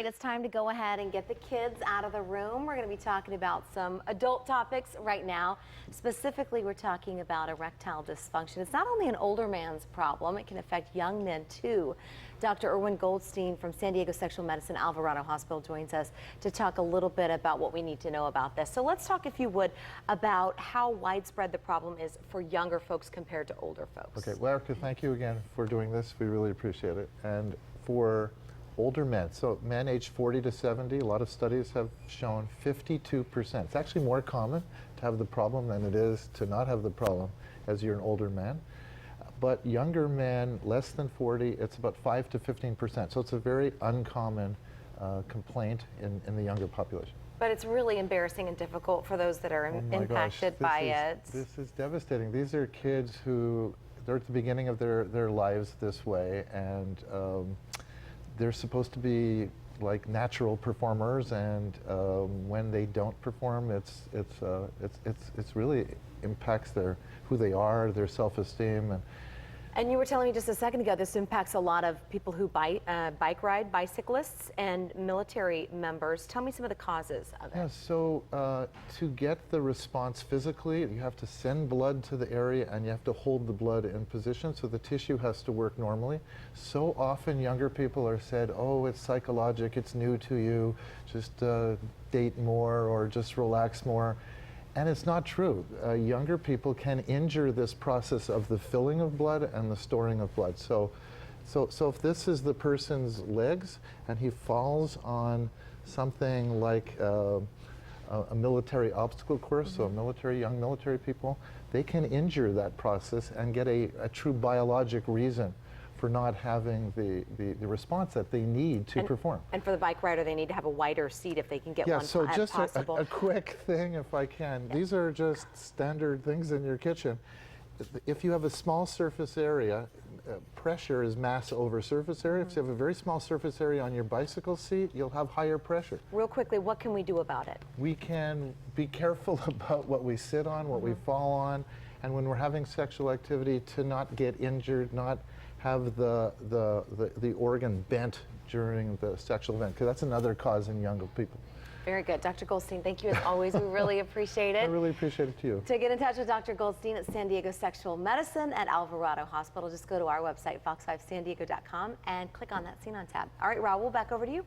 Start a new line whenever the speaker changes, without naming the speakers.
right, it's time to go ahead and get the kids out of the room. We're going to be talking about some adult topics right now. Specifically, we're talking about erectile dysfunction. It's not only an older man's problem, it can affect young men too. Dr. Irwin Goldstein from San Diego Sexual Medicine Alvarado Hospital joins us to talk a little bit about what we need to know about this. So let's talk, if you would, about how widespread the problem is for younger folks compared to older folks.
Okay, well, Erica, thank you again for doing this. We really appreciate it. And for older men, so men aged 40 to 70, a lot of studies have shown 52%. It's actually more common to have the problem than it is to not have the problem as you're an older man. But younger men, less than 40, it's about 5 to 15%. So it's a very uncommon complaint in the younger population.
But it's really embarrassing and difficult for those that are impacted by it.
This is devastating. These are kids who, they're at the beginning of their lives this way, and they're supposed to be like natural performers, and when they don't perform, it's really impacts who they are, their self-esteem.
And you were telling me just a second ago, this impacts a lot of people who bike ride, bicyclists, and military members. Tell me some of the causes of it.
Yeah, so to get the response physically, you have to send blood to the area, and you have to hold the blood in position, so the tissue has to work normally. So often younger people are said, oh, it's psychologic, it's new to you, just date more or just relax more. And it's not true. Younger people can injure this process of the filling of blood and the storing of blood. So if this is the person's legs and he falls on something like a military obstacle course, so young military people, they can injure that process and get a true biologic reason for not having the response that they need to perform.
And for the bike rider, they need to have a wider seat if they can get one
so just
possible.
a quick thing, if I can. Yeah. These are just standard things in your kitchen. If you have a small surface area, pressure is mass over surface area. If you have a very small surface area on your bicycle seat, you'll have higher pressure.
Real quickly, what can we do about it?
We can be careful about what we sit on, what we fall on, and when we're having sexual activity, to not get injured, not have the organ bent during the sexual event, because that's another cause in younger people.
Very good. Dr. Goldstein, thank you as always. We really appreciate it.
I really appreciate it too.
To get in touch with Dr. Goldstein at San Diego Sexual Medicine at Alvarado Hospital, just go to our website, fox5sandiego.com, and click on that Scene On tab. All right, Raul, back over to you.